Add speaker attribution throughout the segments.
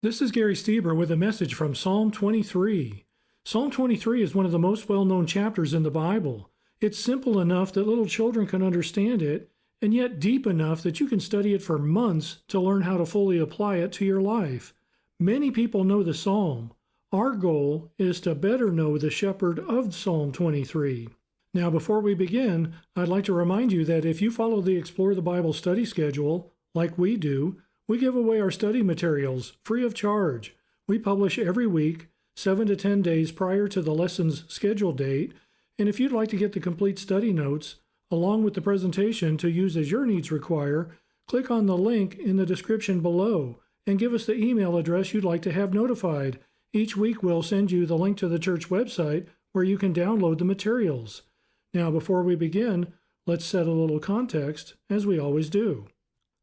Speaker 1: This is Gary Stieber with a message from Psalm 23. Psalm 23 is one of the most well-known chapters in the Bible. It's simple enough that little children can understand it, and yet deep enough that you can study it for months to learn how to fully apply it to your life. Many people know the psalm. Our goal is to better know the shepherd of Psalm 23. Now, before we begin, I'd like to remind you that if you follow the Explore the Bible study schedule, like we do, we give away our study materials free of charge. We publish every week, 7 to 10 days prior to the lesson's scheduled date, and if you'd like to get the complete study notes, along with the presentation to use as your needs require, click on the link in the description below and give us the email address you'd like to have notified. Each week we'll send you the link to the church website where you can download the materials. Now, before we begin, let's set a little context, as we always do.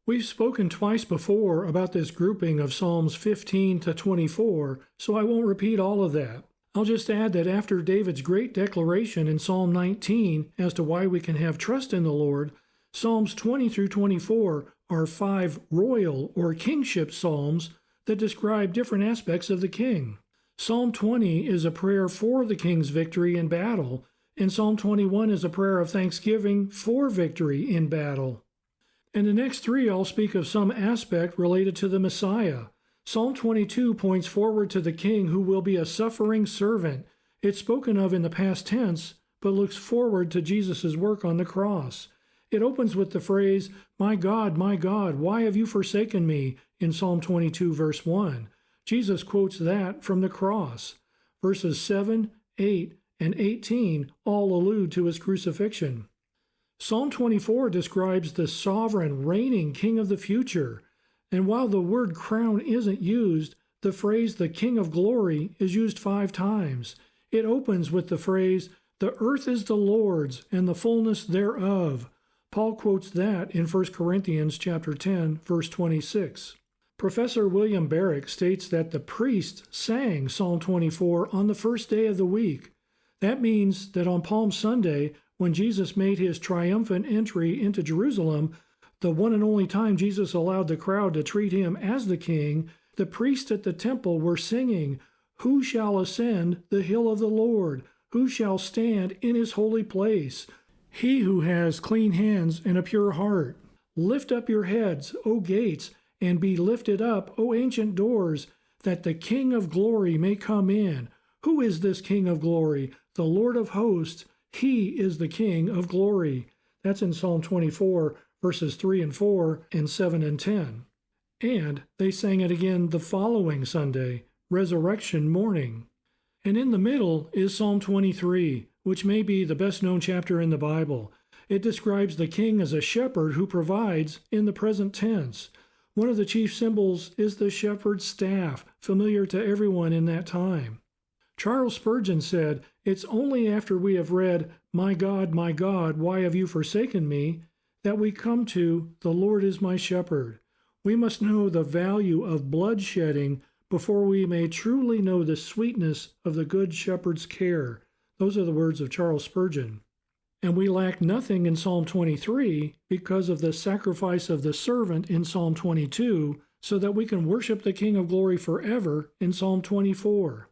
Speaker 1: We've spoken twice before about this grouping of Psalms 15 to 24, so I won't repeat all of that. I'll just add that after David's great declaration in Psalm 19 as to why we can have trust in the Lord, Psalms 20 through 24 are 5 royal or kingship psalms that describe different aspects of the king. Psalm 20 is a prayer for the king's victory in battle, and Psalm 21 is a prayer of thanksgiving for victory in battle. And the next 3 all speak of some aspect related to the Messiah. Psalm 22 points forward to the king who will be a suffering servant. It's spoken of in the past tense, but looks forward to Jesus' work on the cross. It opens with the phrase, my God, why have you forsaken me?" in Psalm 22, verse 1. Jesus quotes that from the cross. Verses 7, 8, and 18 all allude to his crucifixion. Psalm 24 describes the sovereign, reigning king of the future, and while the word crown isn't used, the phrase the King of Glory is used 5 times. It opens with the phrase, the earth is the Lord's and the fullness thereof. Paul quotes that in 1 Corinthians chapter 10, verse 26. Professor William Barrick states that the priest sang Psalm 24 on the first day of the week. That means that on Palm Sunday, when Jesus made his triumphant entry into Jerusalem, the one and only time Jesus allowed the crowd to treat him as the king, the priests at the temple were singing, "Who shall ascend the hill of the Lord? Who shall stand in his holy place? He who has clean hands and a pure heart. Lift up your heads, O gates, and be lifted up, O ancient doors, that the King of glory may come in. Who is this King of glory? The Lord of hosts. He is the King of glory." That's in Psalm 24, verses 3 and 4, and 7 and 10. And they sang it again the following Sunday, Resurrection morning. And in the middle is Psalm 23, which may be the best-known chapter in the Bible. It describes the king as a shepherd who provides in the present tense. One of the chief symbols is the shepherd's staff, familiar to everyone in that time. Charles Spurgeon said, "It's only after we have read, my God, why have you forsaken me?" that we come to, the Lord is my shepherd. We must know the value of bloodshedding before we may truly know the sweetness of the good shepherd's care. Those are the words of Charles Spurgeon. And we lack nothing in Psalm 23 because of the sacrifice of the servant in Psalm 22, so that we can worship the King of Glory forever in Psalm 24.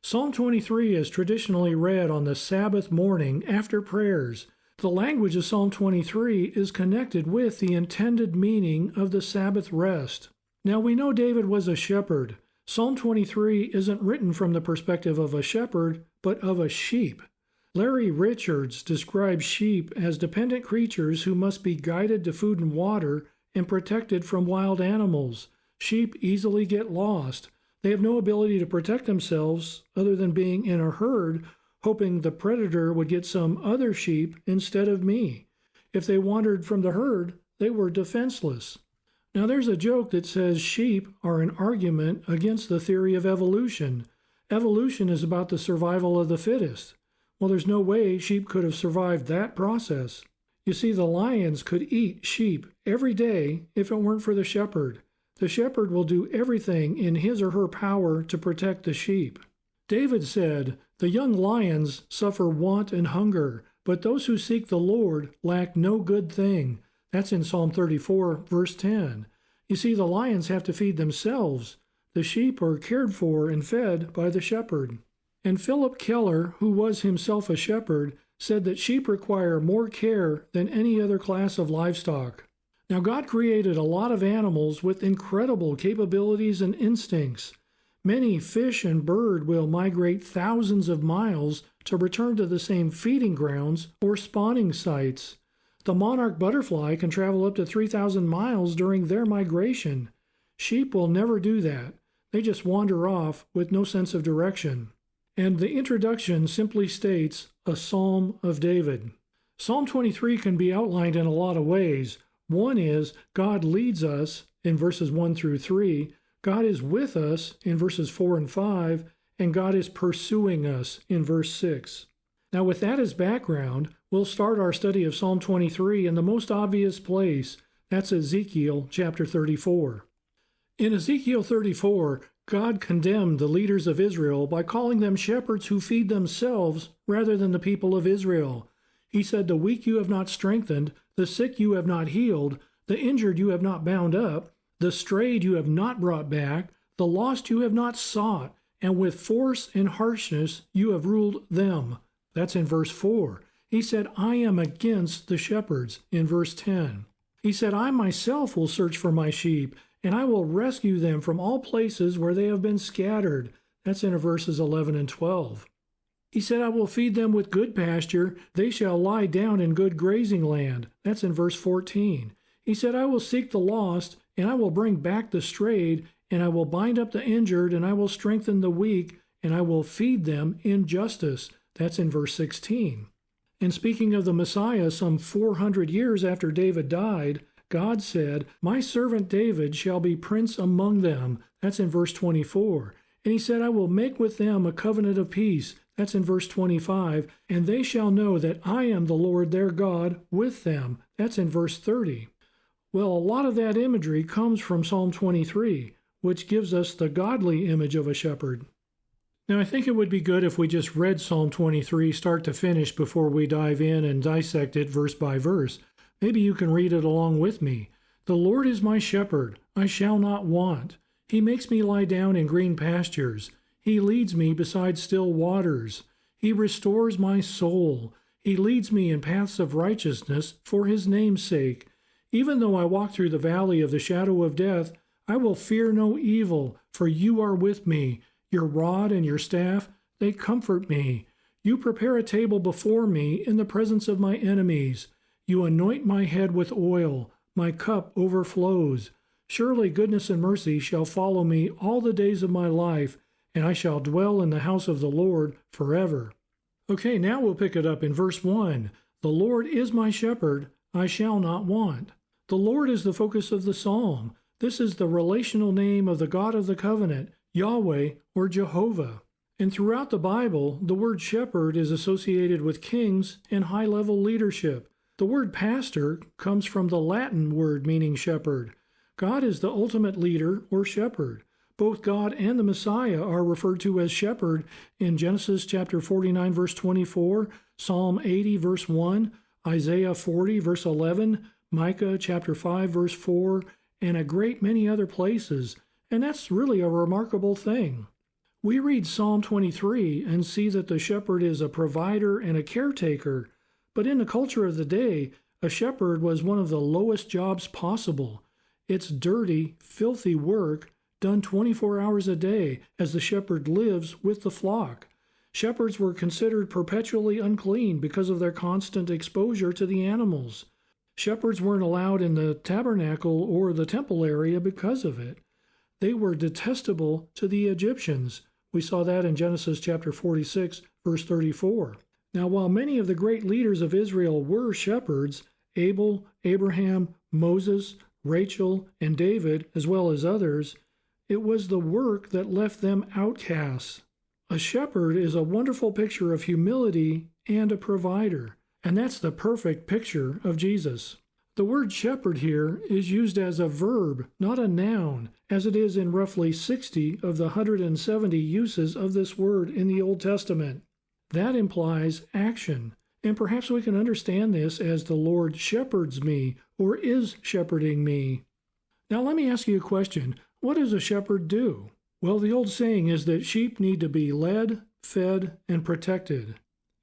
Speaker 1: Psalm 23 is traditionally read on the Sabbath morning after prayers. The language of Psalm 23 is connected with the intended meaning of the Sabbath rest. Now we know David was a shepherd. Psalm 23 isn't written from the perspective of a shepherd, but of a sheep. Larry Richards describes sheep as dependent creatures who must be guided to food and water and protected from wild animals. Sheep easily get lost. They have no ability to protect themselves other than being in a herd, hoping the predator would get some other sheep instead of me. If they wandered from the herd, they were defenseless. Now there's a joke that says sheep are an argument against the theory of evolution. Evolution is about the survival of the fittest. Well, there's no way sheep could have survived that process. You see, the lions could eat sheep every day if it weren't for the shepherd. The shepherd will do everything in his or her power to protect the sheep. David said, "The young lions suffer want and hunger, but those who seek the Lord lack no good thing." That's in Psalm 34, verse 10. You see, the lions have to feed themselves. The sheep are cared for and fed by the shepherd. And Philip Keller, who was himself a shepherd, said that sheep require more care than any other class of livestock. Now, God created a lot of animals with incredible capabilities and instincts. Many fish and bird will migrate thousands of miles to return to the same feeding grounds or spawning sites. The monarch butterfly can travel up to 3,000 miles during their migration. Sheep will never do that. They just wander off with no sense of direction. And the introduction simply states, a Psalm of David. Psalm 23 can be outlined in a lot of ways. One is, God leads us in verses 1 through 3. God is with us in verses 4 and 5, and God is pursuing us in verse 6. Now, with that as background, we'll start our study of Psalm 23 in the most obvious place. That's Ezekiel chapter 34. In Ezekiel 34, God condemned the leaders of Israel by calling them shepherds who feed themselves rather than the people of Israel. He said, the weak you have not strengthened, the sick you have not healed, the injured you have not bound up, the strayed you have not brought back, the lost you have not sought, and with force and harshness you have ruled them. That's in verse 4. He said, I am against the shepherds, in verse 10. He said, I myself will search for my sheep, and I will rescue them from all places where they have been scattered. That's in verses 11 and 12. He said, I will feed them with good pasture. They shall lie down in good grazing land. That's in verse 14. He said, I will seek the lost, and I will bring back the strayed, and I will bind up the injured, and I will strengthen the weak, and I will feed them in justice. That's in verse 16. And speaking of the Messiah, some 400 years after David died, God said, my servant David shall be prince among them. That's in verse 24. And he said, I will make with them a covenant of peace. That's in verse 25. And they shall know that I am the Lord their God with them. That's in verse 30. Well, a lot of that imagery comes from Psalm 23, which gives us the godly image of a shepherd. Now, I think it would be good if we just read Psalm 23 start to finish before we dive in and dissect it verse by verse. Maybe you can read it along with me. The Lord is my shepherd, I shall not want. He makes me lie down in green pastures. He leads me beside still waters. He restores my soul. He leads me in paths of righteousness for his name's sake. Even though I walk through the valley of the shadow of death, I will fear no evil, for you are with me. Your rod and your staff, they comfort me. You prepare a table before me in the presence of my enemies. You anoint my head with oil. My cup overflows. Surely goodness and mercy shall follow me all the days of my life, and I shall dwell in the house of the Lord forever. Okay, now we'll pick it up in verse 1. The Lord is my shepherd, I shall not want. The Lord is the focus of the psalm. This is the relational name of the God of the covenant, Yahweh or Jehovah. And throughout the Bible, the word shepherd is associated with kings and high-level leadership. The word pastor comes from the Latin word meaning shepherd. God is the ultimate leader or shepherd. Both God and the Messiah are referred to as shepherd in Genesis chapter 49, verse 24, Psalm 80, verse 1, Isaiah 40, verse 11, Micah chapter 5, verse 4, and a great many other places. And that's really a remarkable thing. We read Psalm 23 and see that the shepherd is a provider and a caretaker. But in the culture of the day, a shepherd was one of the lowest jobs possible. It's dirty, filthy work done 24 hours a day as the shepherd lives with the flock. Shepherds were considered perpetually unclean because of their constant exposure to the animals. Shepherds weren't allowed in the tabernacle or the temple area because of it. They were detestable to the Egyptians. We saw that in Genesis chapter 46, verse 34. Now, while many of the great leaders of Israel were shepherds, Abel, Abraham, Moses, Rachel, and David, as well as others, it was the work that left them outcasts. A shepherd is a wonderful picture of humility and a provider, and that's the perfect picture of Jesus. The word shepherd here is used as a verb, not a noun, as it is in roughly 60 of the 170 uses of this word in the Old Testament. That implies action, and perhaps we can understand this as the Lord shepherds me or is shepherding me. Now let me ask you a question. What does a shepherd do? Well, the old saying is that sheep need to be led, fed, and protected.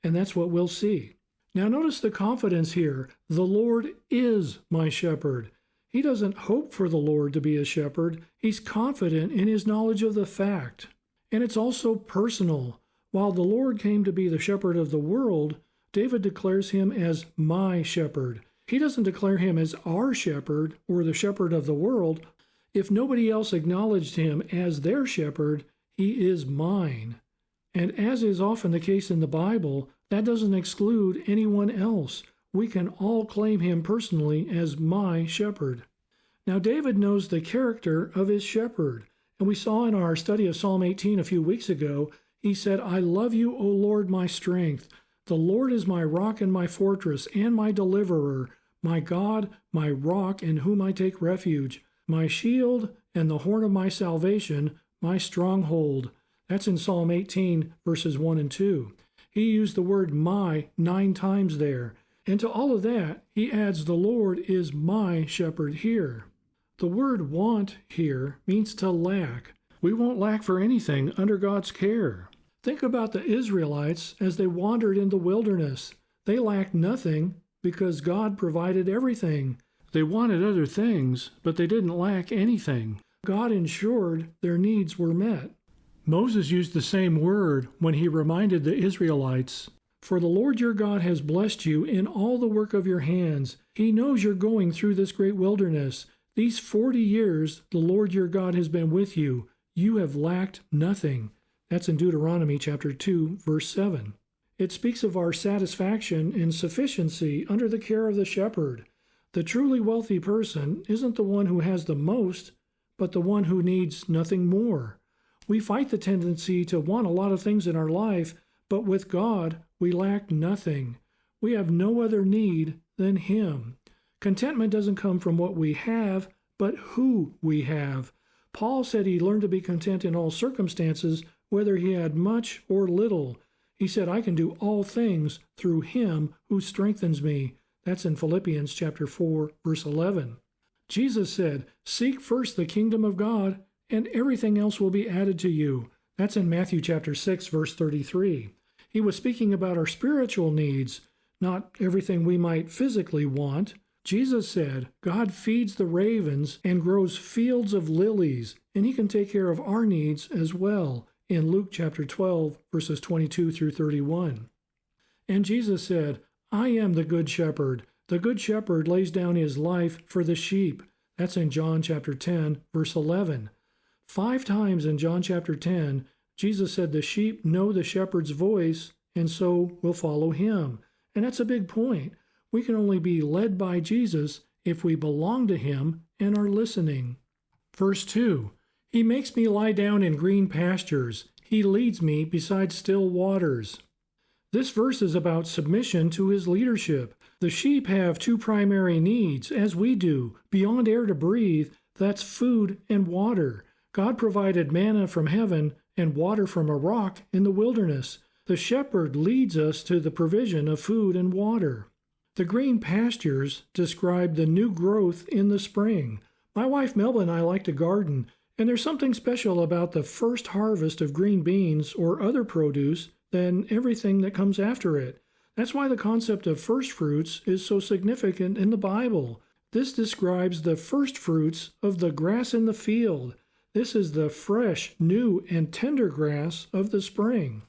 Speaker 1: And that's what we'll see. Now notice the confidence here. The Lord is my shepherd. He doesn't hope for the Lord to be a shepherd. He's confident in his knowledge of the fact. And it's also personal. While the Lord came to be the shepherd of the world, David declares him as my shepherd. He doesn't declare him as our shepherd or the shepherd of the world. If nobody else acknowledged him as their shepherd, he is mine. And as is often the case in the Bible, that doesn't exclude anyone else. We can all claim him personally as my shepherd. Now, David knows the character of his shepherd. And we saw in our study of Psalm 18 a few weeks ago, he said, I love you, O Lord, my strength. The Lord is my rock and my fortress and my deliverer, my God, my rock in whom I take refuge, my shield and the horn of my salvation, my stronghold. That's in Psalm 18, verses 1 and 2. He used the word my 9 times there. And to all of that, he adds the Lord is my shepherd here. The word want here means to lack. We won't lack for anything under God's care. Think about the Israelites as they wandered in the wilderness. They lacked nothing because God provided everything. They wanted other things, but they didn't lack anything. God ensured their needs were met. Moses used the same word when he reminded the Israelites, For the Lord your God has blessed you in all the work of your hands. He knows you're going through this great wilderness. These 40 years the Lord your God has been with you. You have lacked nothing. That's in Deuteronomy chapter 2, verse 7. It speaks of our satisfaction and sufficiency under the care of the shepherd. The truly wealthy person isn't the one who has the most, but the one who needs nothing more. We fight the tendency to want a lot of things in our life, but with God, we lack nothing. We have no other need than Him. Contentment doesn't come from what we have, but who we have. Paul said he learned to be content in all circumstances, whether he had much or little. He said, I can do all things through Him who strengthens me. That's in Philippians chapter 4, verse 11. Jesus said, Seek first the kingdom of God, and everything else will be added to you. That's in Matthew chapter 6, verse 33. He was speaking about our spiritual needs, not everything we might physically want. Jesus said, God feeds the ravens and grows fields of lilies, and He can take care of our needs as well, in Luke chapter 12, verses 22 through 31. And Jesus said, I am the good shepherd. The good shepherd lays down his life for the sheep. That's in John chapter 10, verse 11. 5 times in John chapter 10, Jesus said the sheep know the shepherd's voice and so will follow him. And that's a big point. We can only be led by Jesus if we belong to Him and are listening. Verse 2, He makes me lie down in green pastures. He leads me beside still waters. This verse is about submission to His leadership. The sheep have 2 primary needs, as we do, beyond air to breathe. That's food and water. God provided manna from heaven and water from a rock in the wilderness. The shepherd leads us to the provision of food and water. The green pastures describe the new growth in the spring. My wife Melba and I like to garden, and there's something special about the first harvest of green beans or other produce than everything that comes after it. That's why the concept of first fruits is so significant in the Bible. This describes the first fruits of the grass in the field. This is the fresh, new, and tender grass of the spring.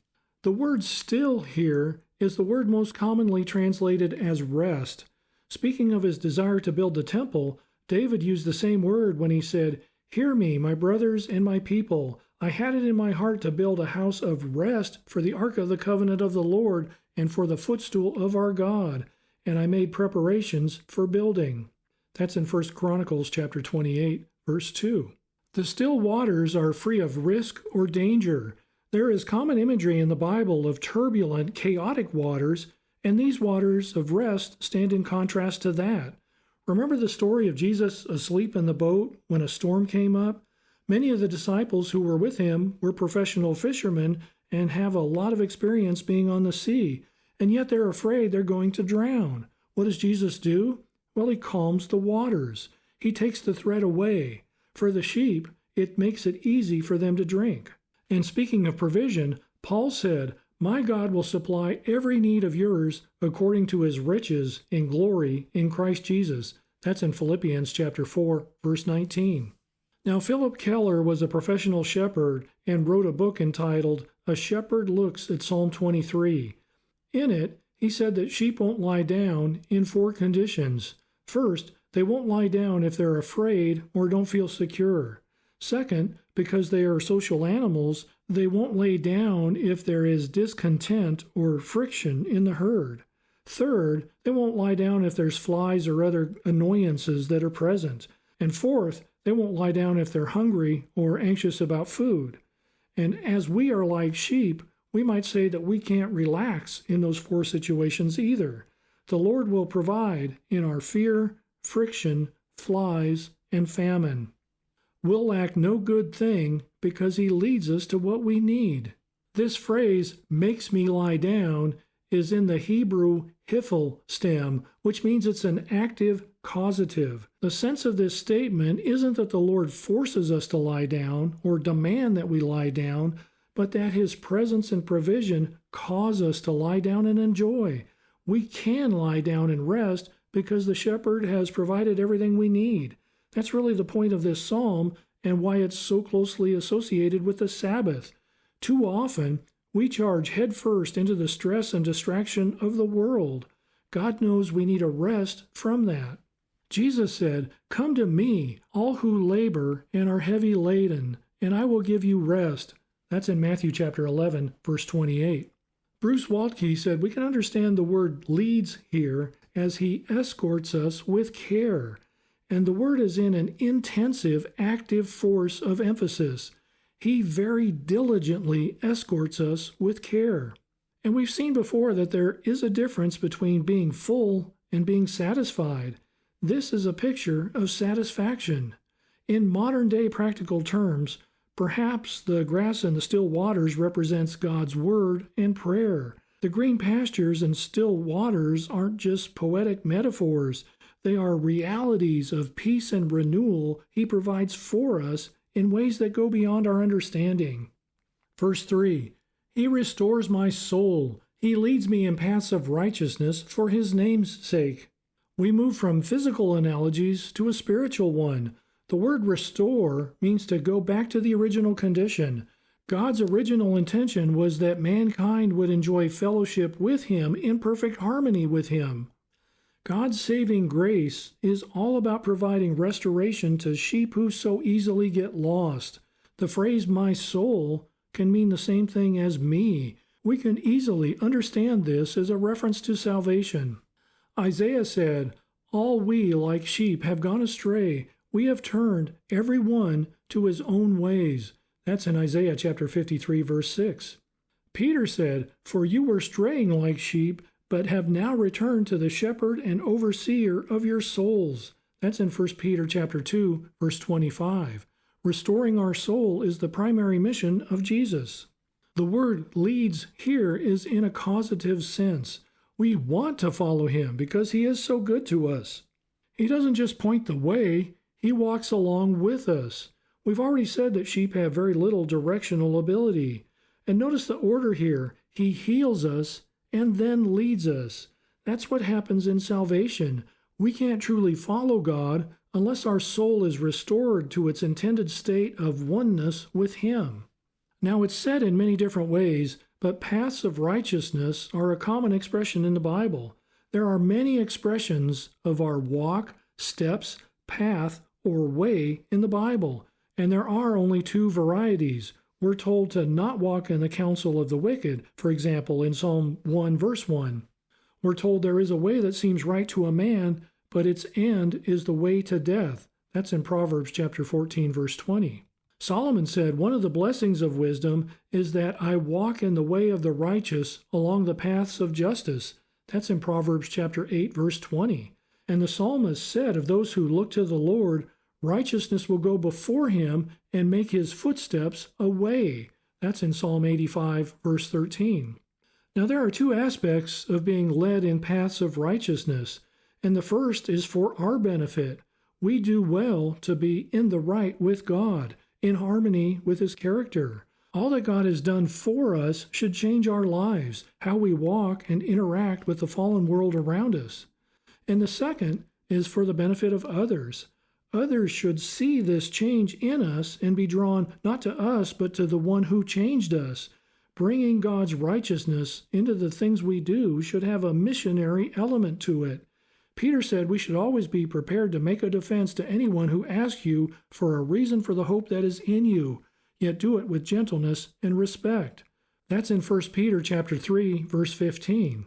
Speaker 1: The word still here is the word most commonly translated as rest. Speaking of his desire to build the temple, David used the same word when he said, Hear me, my brothers and my people. I had it in my heart to build a house of rest for the ark of the covenant of the Lord and for the footstool of our God, and I made preparations for building. That's in 1 Chronicles chapter 28, verse 2. The still waters are free of risk or danger. There is common imagery in the Bible of turbulent, chaotic waters, and these waters of rest stand in contrast to that. Remember the story of Jesus asleep in the boat when a storm came up? Many of the disciples who were with him were professional fishermen and have a lot of experience being on the sea, and yet they're afraid they're going to drown. What does Jesus do? Well, He calms the waters. He takes the threat away. For the sheep, it makes it easy for them to drink. And speaking of provision, Paul said, "My God will supply every need of yours according to his riches in glory in Christ Jesus." That's in Philippians chapter 4, verse 19. Now, Philip Keller was a professional shepherd and wrote a book entitled A Shepherd Looks at Psalm 23. In it, he said that sheep won't lie down in 4 conditions. First, they won't lie down if they're afraid or don't feel secure. Second, because they are social animals, they won't lay down if there is discontent or friction in the herd. Third, they won't lie down if there's flies or other annoyances that are present. And fourth, they won't lie down if they're hungry or anxious about food. And as we are like sheep, we might say that we can't relax in those 4 situations either. The Lord will provide in our fear, friction, flies, and famine. We'll lack no good thing because he leads us to what we need. This phrase, "makes me lie down," is in the Hebrew hifel stem, which means it's an active causative. The sense of this statement isn't that the Lord forces us to lie down or demand that we lie down, but that his presence and provision cause us to lie down and enjoy. We can lie down and rest because the shepherd has provided everything we need. That's really the point of this psalm and why it's so closely associated with the Sabbath. Too often, we charge headfirst into the stress and distraction of the world. God knows we need a rest from that. Jesus said, "Come to me, all who labor and are heavy laden, and I will give you rest." That's in Matthew chapter 11, verse 28. Bruce Waltke said we can understand the word leads here as he escorts us with care. And the word is in an intensive, active force of emphasis. He very diligently escorts us with care. And we've seen before that there is a difference between being full and being satisfied. This is a picture of satisfaction. In modern-day practical terms, perhaps the grass and the still waters represents God's word and prayer. The green pastures and still waters aren't just poetic metaphors. They are realities of peace and renewal he provides for us in ways that go beyond our understanding. Verse 3, "He restores my soul. He leads me in paths of righteousness for his name's sake." We move from physical analogies to a spiritual one. The word restore means to go back to the original condition. God's original intention was that mankind would enjoy fellowship with him in perfect harmony with him. God's saving grace is all about providing restoration to sheep who so easily get lost. The phrase "my soul" can mean the same thing as me. We can easily understand this as a reference to salvation. Isaiah said, "All we like sheep have gone astray. We have turned every one to his own ways." That's in Isaiah chapter 53, verse 6. Peter said, "For you were straying like sheep, but have now returned to the shepherd and overseer of your souls." That's in 1 Peter chapter 2, verse 25. Restoring our soul is the primary mission of Jesus. The word "leads" here is in a causative sense. We want to follow him because he is so good to us. He doesn't just point the way, he walks along with us. We've already said that sheep have very little directional ability. And notice the order here. He heals us and then leads us. That's what happens in salvation. We can't truly follow God unless our soul is restored to its intended state of oneness with him. Now, it's said in many different ways, but paths of righteousness are a common expression in the Bible. There are many expressions of our walk, steps, path, or way in the Bible, and there are only 2 varieties. We're told to not walk in the counsel of the wicked, for example, in Psalm 1, verse 1. We're told there is a way that seems right to a man, but its end is the way to death. That's in Proverbs chapter 14, verse 20. Solomon said, "One of the blessings of wisdom is that I walk in the way of the righteous along the paths of justice." That's in Proverbs chapter 8, verse 20. And the psalmist said of those who look to the Lord, righteousness will go before him and make his footsteps a way. That's in Psalm 85, verse 13. Now there are 2 aspects of being led in paths of righteousness, and the first is for our benefit. We do well to be in the right with God. in harmony with His character. All that God has done for us should change our lives, how we walk and interact with the fallen world around us. And the second is for the benefit of others. Others should see this change in us and be drawn not to us, but to the one who changed us. Bringing God's righteousness into the things we do should have a missionary element to it. Peter said we should always be prepared to make a defense to anyone who asks you for a reason for the hope that is in you, yet do it with gentleness and respect. That's in 1 Peter chapter 3, verse 15.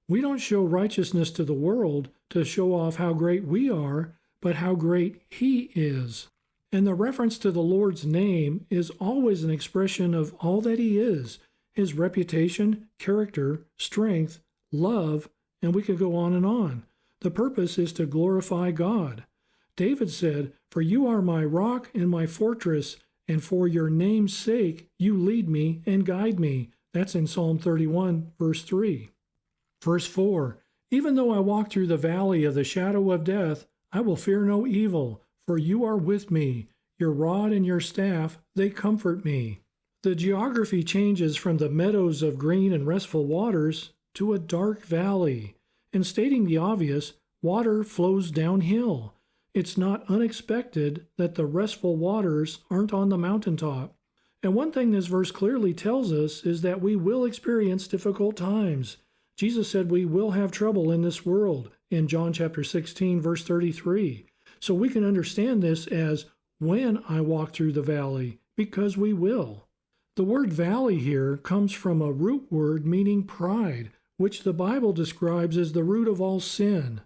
Speaker 1: We don't show righteousness to the world to show off how great we are, but how great He is. And the reference to the Lord's name is always an expression of all that He is, His reputation, character, strength, love, and we could go on and on. The purpose is to glorify God. David said, "For you are my rock and my fortress, and for your name's sake you lead me and guide me." That's in Psalm 31, verse 3. Verse 4, "Even though I walk through the valley of the shadow of death, I will fear no evil, for you are with me. Your rod and your staff, they comfort me." The geography changes from the meadows of green and restful waters to a dark valley. And stating the obvious, water flows downhill. It's not unexpected that the restful waters aren't on the mountaintop. And one thing this verse clearly tells us is that we will experience difficult times. Jesus said we will have trouble in this world in John chapter 16, verse 33. So we can understand this as when I walk through the valley, because we will. The word valley here comes from a root word meaning pride, which the Bible describes as the root of all sin.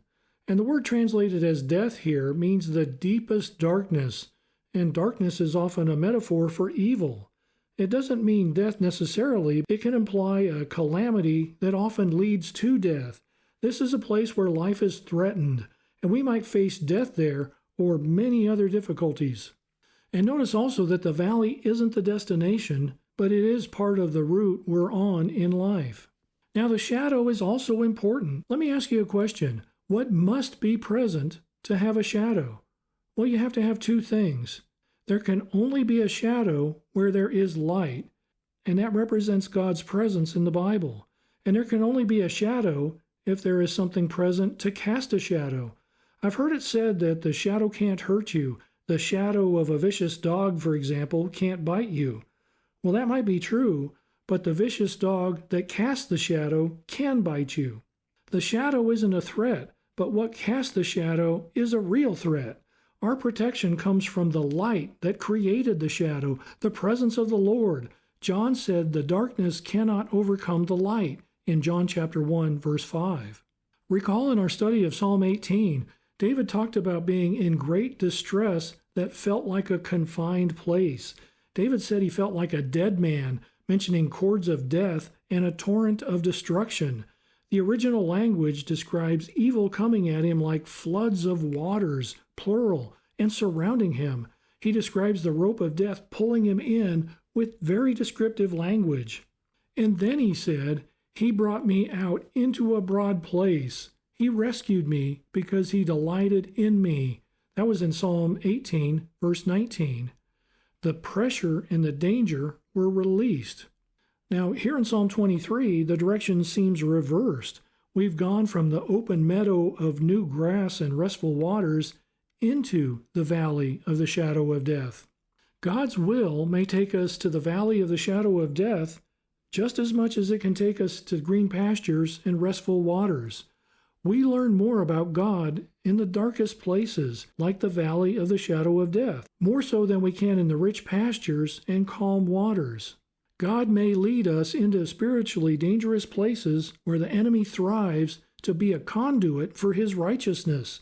Speaker 1: And the word translated as death here means the deepest darkness, and darkness is often a metaphor for evil. It doesn't mean death necessarily. It can imply a calamity that often leads to death. This is a place where life is threatened, and we might face death there or many other difficulties. And notice also that the valley isn't the destination, but it is part of the route we're on in life. Now, the shadow is also important. Let me ask you a question. What must be present to have a shadow? Well, you have to have two things. There can only be a shadow where there is light, and that represents God's presence in the Bible. And there can only be a shadow if there is something present to cast a shadow. I've heard it said that the shadow can't hurt you. The shadow of a vicious dog, for example, can't bite you. Well, that might be true, but the vicious dog that casts the shadow can bite you. The shadow isn't a threat, but what casts the shadow is a real threat. Our protection comes from the light that created the shadow, the presence of the Lord. John said the darkness cannot overcome the light in John chapter 1, verse 5. Recall in our study of Psalm 18, David talked about being in great distress that felt like a confined place. David said he felt like a dead man, mentioning cords of death and a torrent of destruction. The original language describes evil coming at him like floods of waters, plural, and surrounding him. He describes the rope of death pulling him in with very descriptive language. And then he said, "He brought me out into a broad place. He rescued me because he delighted in me." That was in Psalm 18, verse 19. The pressure and the danger were released. Now, here in Psalm 23, the direction seems reversed. We've gone from the open meadow of new grass and restful waters into the valley of the shadow of death. God's will may take us to the valley of the shadow of death just as much as it can take us to green pastures and restful waters. We learn more about God in the darkest places, like the valley of the shadow of death, more so than we can in the rich pastures and calm waters. God may lead us into spiritually dangerous places where the enemy thrives to be a conduit for his righteousness.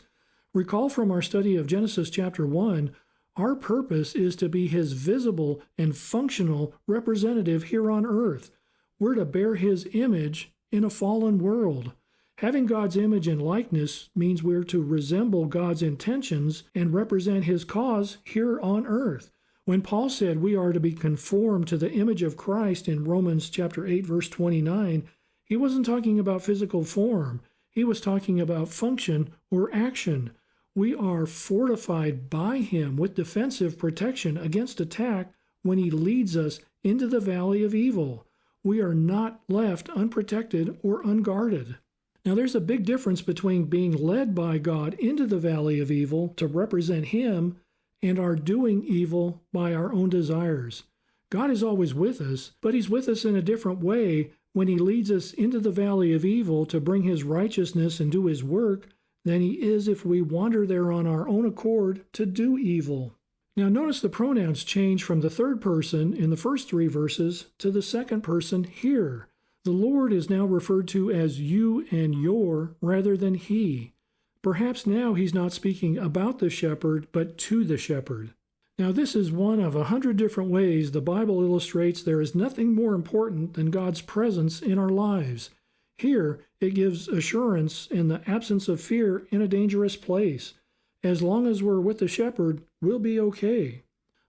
Speaker 1: Recall from our study of Genesis chapter 1, our purpose is to be his visible and functional representative here on earth. We're to bear his image in a fallen world. Having God's image and likeness means we're to resemble God's intentions and represent his cause here on earth. When Paul said we are to be conformed to the image of Christ in Romans chapter 8, verse 29, he wasn't talking about physical form. He was talking about function or action. We are fortified by him with defensive protection against attack when he leads us into the valley of evil. We are not left unprotected or unguarded. Now, there's a big difference between being led by God into the valley of evil to represent him and our doing evil by our own desires. God is always with us, but he's with us in a different way when he leads us into the valley of evil to bring his righteousness and do his work than he is if we wander there on our own accord to do evil. Now, notice the pronouns change from the third person in the first 3 verses to the second person here. The Lord is now referred to as you and your rather than he. Perhaps now he's not speaking about the shepherd, but to the shepherd. Now, this is one of 100 different ways the Bible illustrates there is nothing more important than God's presence in our lives. Here, it gives assurance in the absence of fear in a dangerous place. As long as we're with the shepherd, we'll be okay.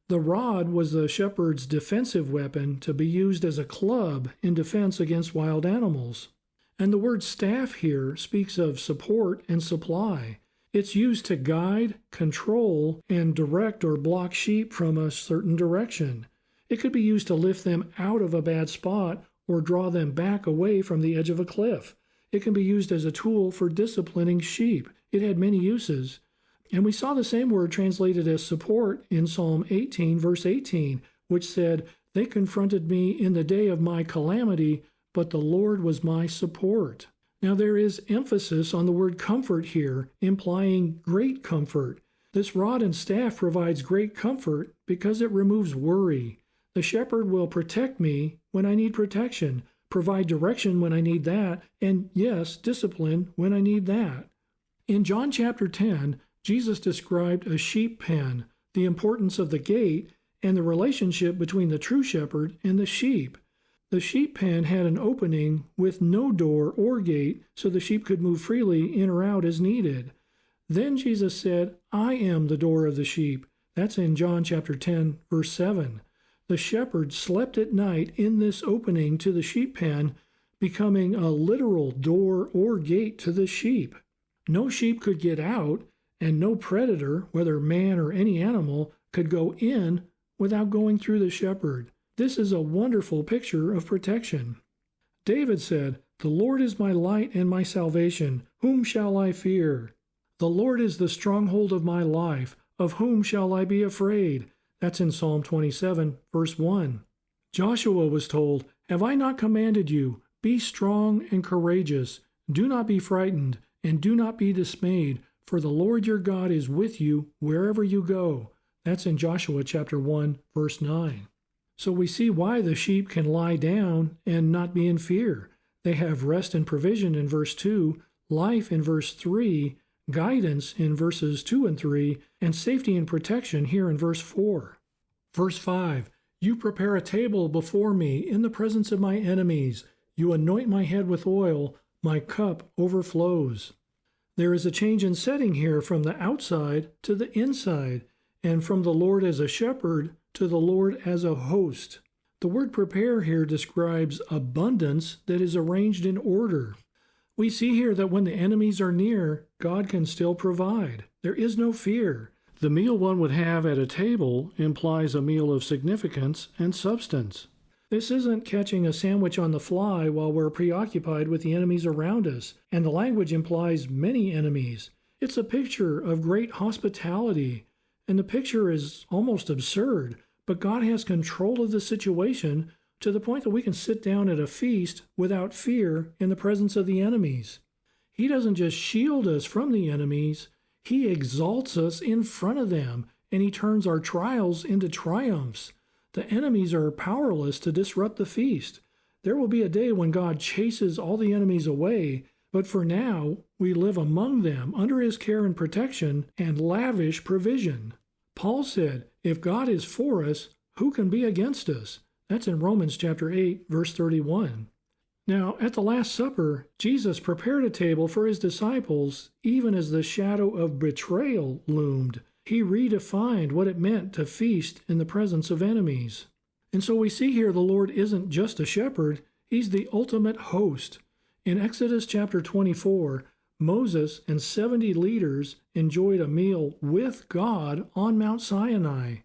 Speaker 1: The rod was the shepherd's defensive weapon to be used as a club in defense against wild animals. And the word staff here speaks of support and supply. It's used to guide, control, and direct or block sheep from a certain direction. It could be used to lift them out of a bad spot or draw them back away from the edge of a cliff. It can be used as a tool for disciplining sheep. It had many uses. And we saw the same word translated as support in Psalm 18, verse 18, which said, "They confronted me in the day of my calamity, but the Lord was my support." Now there is emphasis on the word comfort here, implying great comfort. This rod and staff provides great comfort because it removes worry. The shepherd will protect me when I need protection, provide direction when I need that, and yes, discipline when I need that. In John chapter 10, Jesus described a sheep pen, the importance of the gate, and the relationship between the true shepherd and the sheep. The sheep pen had an opening with no door or gate, so the sheep could move freely in or out as needed. Then Jesus said, "I am the door of the sheep." That's in John chapter 10, verse 7. The shepherd slept at night in this opening to the sheep pen, becoming a literal door or gate to the sheep. No sheep could get out, and no predator, whether man or any animal, could go in without going through the shepherd. This is a wonderful picture of protection. David said, "The Lord is my light and my salvation. Whom shall I fear? The Lord is the stronghold of my life. Of whom shall I be afraid?" That's in Psalm 27, verse 1. Joshua was told, "Have I not commanded you? Be strong and courageous. Do not be frightened, and do not be dismayed, for the Lord your God is with you wherever you go." That's in Joshua chapter 1, verse 9. So we see why the sheep can lie down and not be in fear. They have rest and provision in verse 2, life in verse 3, guidance in verses 2 and 3, and safety and protection here in verse 4. Verse 5, "You prepare a table before me in the presence of my enemies. You anoint my head with oil. My cup overflows." There is a change in setting here from the outside to the inside, and from the Lord as a shepherd to the Lord as a host. The word prepare here describes abundance that is arranged in order. We see here that when the enemies are near, God can still provide. There is no fear. The meal one would have at a table implies a meal of significance and substance. This isn't catching a sandwich on the fly while we're preoccupied with the enemies around us, and the language implies many enemies. It's a picture of great hospitality, and the picture is almost absurd, but God has control of the situation to the point that we can sit down at a feast without fear in the presence of the enemies. He doesn't just shield us from the enemies, He exalts us in front of them, and He turns our trials into triumphs. The enemies are powerless to disrupt the feast. There will be a day when God chases all the enemies away, but for now, we live among them under His care and protection and lavish provision. Paul said, "If God is for us, who can be against us?" That's in Romans chapter 8, verse 31. Now, at the Last Supper, Jesus prepared a table for His disciples, even as the shadow of betrayal loomed. He redefined what it meant to feast in the presence of enemies. And so we see here the Lord isn't just a shepherd, He's the ultimate host. In Exodus chapter 24, Moses and 70 leaders enjoyed a meal with God on Mount Sinai.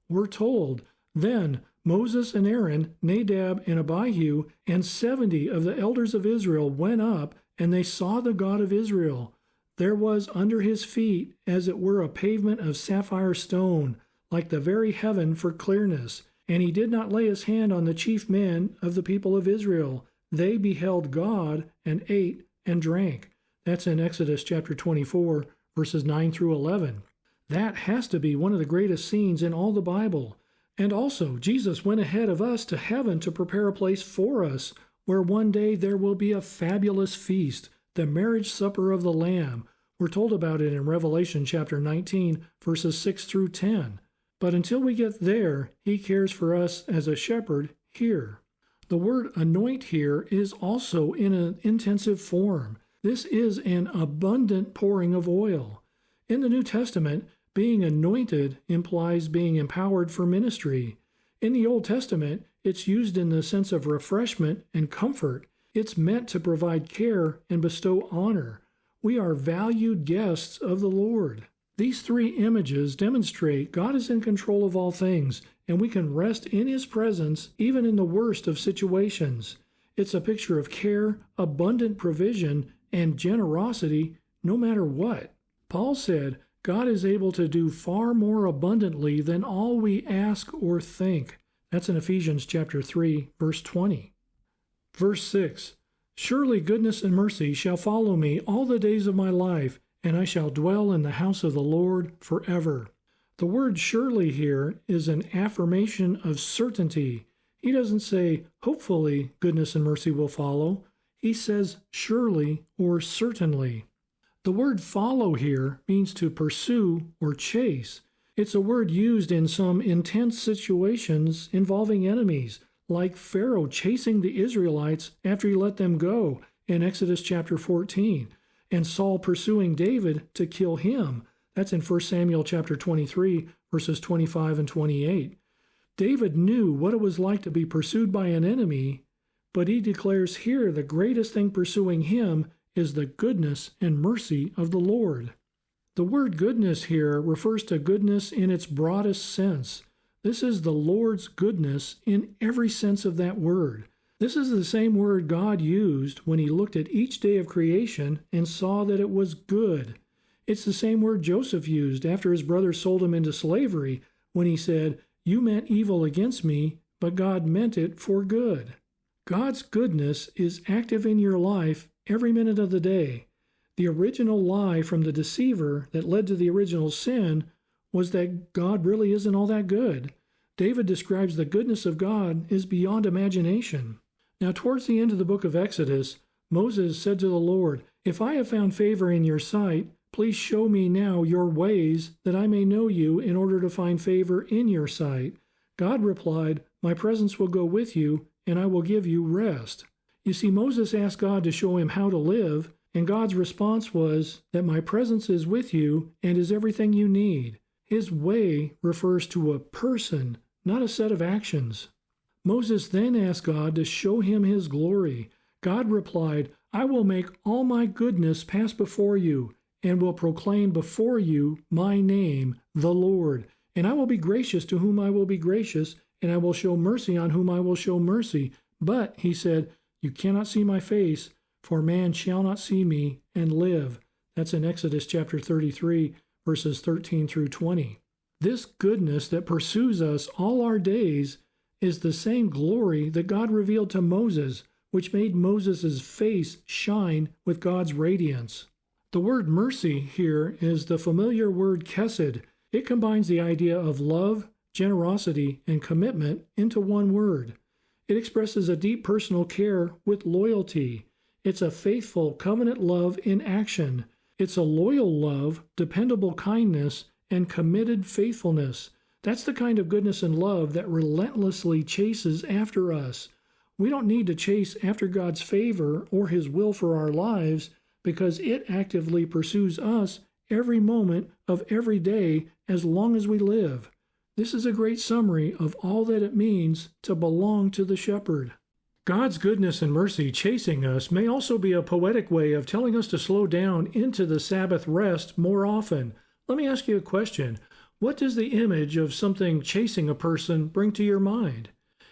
Speaker 1: We're told, then Moses and Aaron, Nadab and Abihu, and 70 of the elders of Israel went up, and they saw the God of Israel. There was under his feet, as it were, a pavement of sapphire stone, like the very heaven for clearness. And he did not lay his hand on the chief men of the people of Israel. They beheld God and ate and drank. That's in Exodus chapter 24, verses 9 through 11. That has to be one of the greatest scenes in all the Bible. And also, Jesus went ahead of us to heaven to prepare a place for us, where one day there will be a fabulous feast, the marriage supper of the Lamb. We're told about it in Revelation chapter 19, verses 6 through 10. But until we get there, he cares for us as a shepherd here. The word anoint here is also in an intensive form. This is an abundant pouring of oil. In the New Testament, being anointed implies being empowered for ministry. In the Old Testament, it's used in the sense of refreshment and comfort. It's meant to provide care and bestow honor. We are valued guests of the Lord. These three images demonstrate God is in control of all things, and we can rest in his presence even in the worst of situations. It's a picture of care, abundant provision, and generosity no matter what. Paul said, God is able to do far more abundantly than all we ask or think. That's in Ephesians chapter 3, verse 20. Verse 6, surely goodness and mercy shall follow me all the days of my life, and I shall dwell in the house of the Lord forever. The word surely here is an affirmation of certainty. He doesn't say, hopefully goodness and mercy will follow. He says surely or certainly. The word follow here means to pursue or chase. It's a word used in some intense situations involving enemies, like Pharaoh chasing the Israelites after he let them go in Exodus chapter 14, and Saul pursuing David to kill him. That's in 1 Samuel chapter 23, verses 25 and 28. David knew what it was like to be pursued by an enemy, but he declares here the greatest thing pursuing him is the goodness and mercy of the Lord. The word goodness here refers to goodness in its broadest sense. This is the Lord's goodness in every sense of that word. This is the same word God used when he looked at each day of creation and saw that it was good. It's the same word Joseph used after his brothers sold him into slavery when he said, you meant evil against me, but God meant it for good. God's goodness is active in your life every minute of the day. The original lie from the deceiver that led to the original sin was that God really isn't all that good. David describes the goodness of God is beyond imagination. Now, towards the end of the book of Exodus, Moses said to the Lord, if I have found favor in your sight, please show me now your ways that I may know you in order to find favor in your sight. God replied, my presence will go with you, and I will give you rest. You see, Moses asked God to show him how to live, and God's response was that my presence is with you and is everything you need. His way refers to a person, not a set of actions. Moses then asked God to show him his glory. God replied, I will make all my goodness pass before you, and will proclaim before you my name, the Lord. And I will be gracious to whom I will be gracious, and I will show mercy on whom I will show mercy. But, he said, you cannot see my face, for man shall not see me and live. That's in Exodus chapter 33, verses 13 through 20. This goodness that pursues us all our days is the same glory that God revealed to Moses, which made Moses' face shine with God's radiance. The word mercy here is the familiar word chesed. It combines the idea of love, generosity, and commitment into one word. It expresses a deep personal care with loyalty. It's a faithful covenant love in action. It's a loyal love, dependable kindness, and committed faithfulness. That's the kind of goodness and love that relentlessly chases after us. We don't need to chase after God's favor or his will for our lives because it actively pursues us every moment of every day as long as we live. This is a great summary of all that it means to belong to the shepherd. God's goodness and mercy chasing us may also be a poetic way of telling us to slow down into the Sabbath rest more often. Let me ask you a question. What does the image of something chasing a person bring to your mind?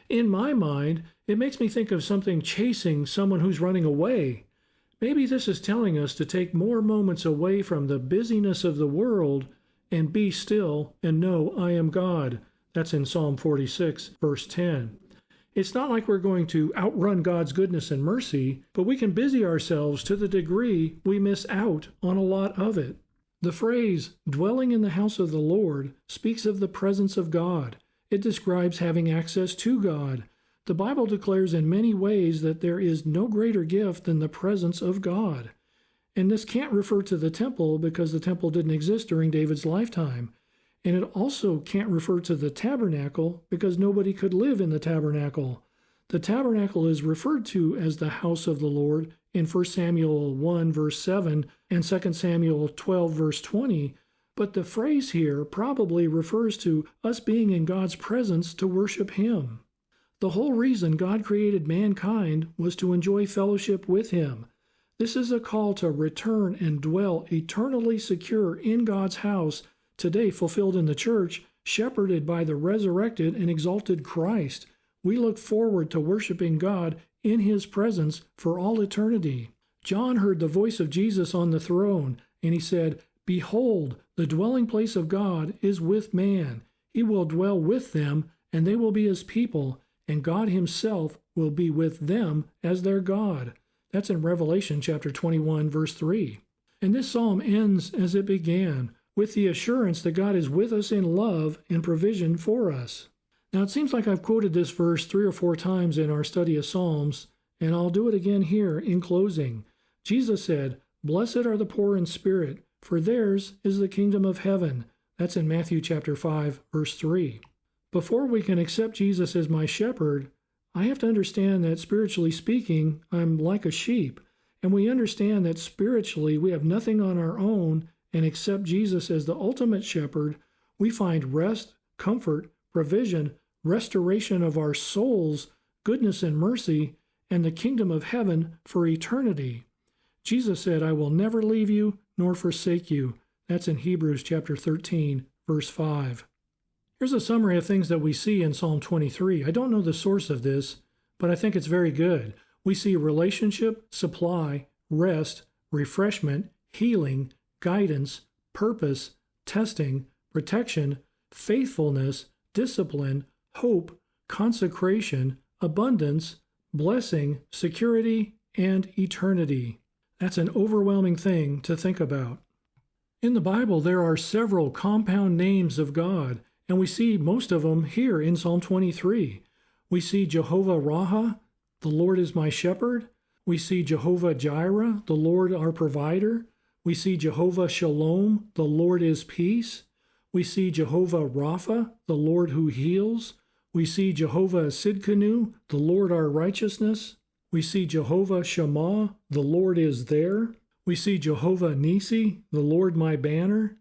Speaker 1: In my mind, it makes me think of something chasing someone who's running away. Maybe this is telling us to take more moments away from the busyness of the world and be still and know I am God. That's in Psalm 46, verse 10. It's not like we're going to outrun God's goodness and mercy, but we can busy ourselves to the degree we miss out on a lot of it. The phrase, dwelling in the house of the Lord, speaks of the presence of God. It describes having access to God. The Bible declares in many ways that there is no greater gift than the presence of God. And this can't refer to the temple because the temple didn't exist during David's lifetime. And it also can't refer to the tabernacle because nobody could live in the tabernacle. The tabernacle is referred to as the house of the Lord in 1 Samuel 1 verse 7 and 2 Samuel 12 verse 20, but the phrase here probably refers to us being in God's presence to worship Him. The whole reason God created mankind was to enjoy fellowship with Him. This is a call to return and dwell eternally secure in God's house, today fulfilled in the church, shepherded by the resurrected and exalted Christ. We look forward to worshiping God in His presence for all eternity. John heard the voice of Jesus on the throne, and he said, "Behold, the dwelling place of God is with man. He will dwell with them, and they will be His people, and God Himself will be with them as their God." That's in Revelation chapter 21, verse 3. And this psalm ends as it began, with the assurance that God is with us in love and provision for us. Now, it seems like I've quoted this verse 3 or 4 times in our study of Psalms, and I'll do it again here in closing. Jesus said, "Blessed are the poor in spirit, for theirs is the kingdom of heaven." That's in Matthew chapter 5, verse 3. Before we can accept Jesus as my shepherd, I have to understand that spiritually speaking, I'm like a sheep, and we understand that spiritually we have nothing on our own, and accept Jesus as the ultimate shepherd, we find rest, comfort, provision, restoration of our souls, goodness and mercy, and the kingdom of heaven for eternity. Jesus said, "I will never leave you nor forsake you." That's in Hebrews chapter 13, verse 5. Here's a summary of things that we see in Psalm 23. I don't know the source of this, but I think it's very good. We see relationship, supply, rest, refreshment, healing, guidance, purpose, testing, protection, faithfulness, discipline, hope, consecration, abundance, blessing, security, and eternity. That's an overwhelming thing to think about. In the Bible, there are several compound names of God, and we see most of them here in Psalm 23. We see Jehovah Raha, the Lord is my shepherd. We see Jehovah Jireh, the Lord our provider. We see Jehovah Shalom, the Lord is peace. We see Jehovah Rapha, the Lord who heals. We see Jehovah Sidkenu, the Lord our righteousness. We see Jehovah Shammah, the Lord is there. We see Jehovah Nisi, the Lord my banner.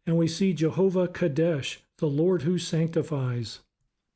Speaker 1: And we see Jehovah Kadesh, the Lord who sanctifies.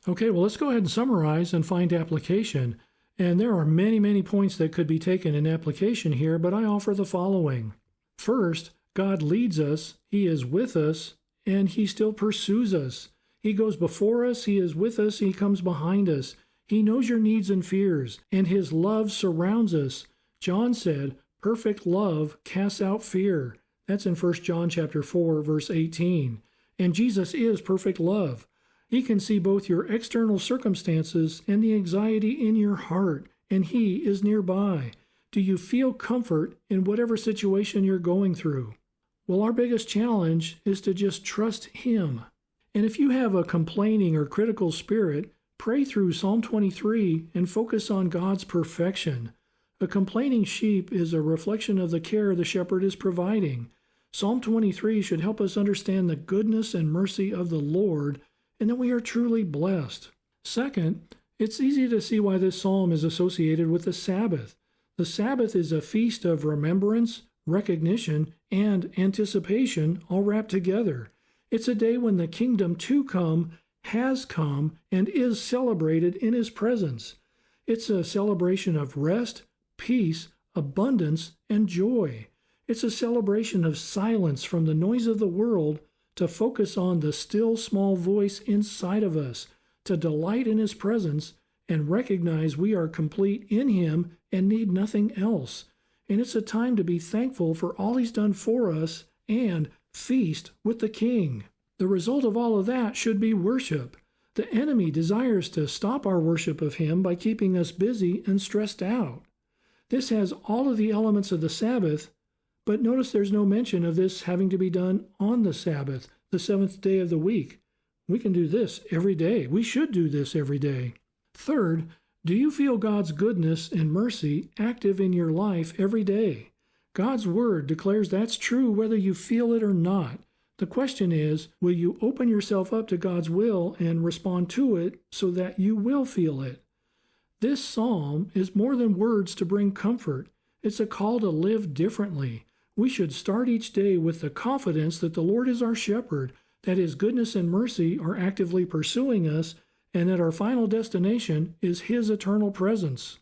Speaker 1: Okay, well, let's go ahead and summarize and find application. And there are many, many points that could be taken in application here, but I offer the following. First, God leads us, He is with us, and He still pursues us. He goes before us, He is with us, He comes behind us. He knows your needs and fears, and His love surrounds us. John said, "Perfect love casts out fear." That's in 1 John chapter 4, verse 18. And Jesus is perfect love. He can see both your external circumstances and the anxiety in your heart, and He is nearby. Do you feel comfort in whatever situation you're going through? Well, our biggest challenge is to just trust Him. And if you have a complaining or critical spirit, pray through Psalm 23 and focus on God's perfection. A complaining sheep is a reflection of the care the shepherd is providing. Psalm 23 should help us understand the goodness and mercy of the Lord, and that we are truly blessed. Second, it's easy to see why this psalm is associated with the Sabbath. The Sabbath is a feast of remembrance, recognition, and anticipation all wrapped together. It's a day when the kingdom to come has come and is celebrated in His presence. It's a celebration of rest, peace, abundance, and joy. It's a celebration of silence from the noise of the world to focus on the still small voice inside of us, to delight in His presence and recognize we are complete in Him and need nothing else. And it's a time to be thankful for all He's done for us and feast with the King. The result of all of that should be worship. The enemy desires to stop our worship of Him by keeping us busy and stressed out. This has all of the elements of the Sabbath, but notice there's no mention of this having to be done on the Sabbath, the seventh day of the week. We can do this every day. We should do this every day. Third, do you feel God's goodness and mercy active in your life every day? God's Word declares that's true whether you feel it or not. The question is, will you open yourself up to God's will and respond to it so that you will feel it? This psalm is more than words to bring comfort. It's a call to live differently. We should start each day with the confidence that the Lord is our shepherd, that His goodness and mercy are actively pursuing us, and that our final destination is His eternal presence.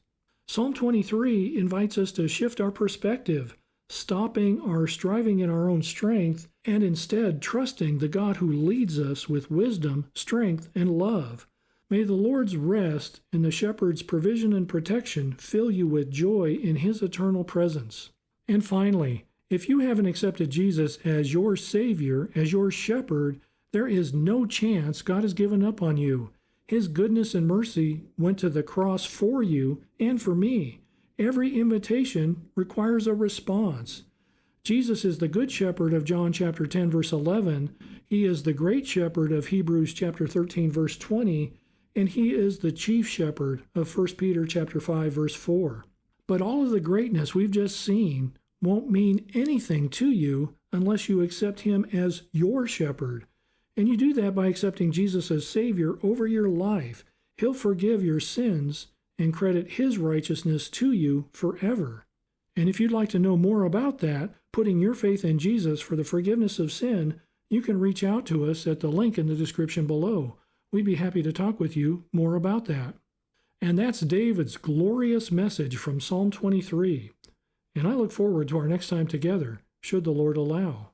Speaker 1: Psalm 23 invites us to shift our perspective, stopping our striving in our own strength, and instead trusting the God who leads us with wisdom, strength, and love. May the Lord's rest in the shepherd's provision and protection fill you with joy in His eternal presence. And finally, if you haven't accepted Jesus as your Savior, as your shepherd, there is no chance God has given up on you. His goodness and mercy went to the cross for you and for me. Every invitation requires a response. Jesus is the good shepherd of John chapter 10, verse 11. He is the great shepherd of Hebrews chapter 13, verse 20. And He is the chief shepherd of 1 Peter chapter 5, verse 4. But all of the greatness we've just seen won't mean anything to you unless you accept Him as your shepherd. And you do that by accepting Jesus as Savior over your life. He'll forgive your sins and credit His righteousness to you forever. And if you'd like to know more about that, putting your faith in Jesus for the forgiveness of sin, you can reach out to us at the link in the description below. We'd be happy to talk with you more about that. And that's David's glorious message from Psalm 23. And I look forward to our next time together, should the Lord allow.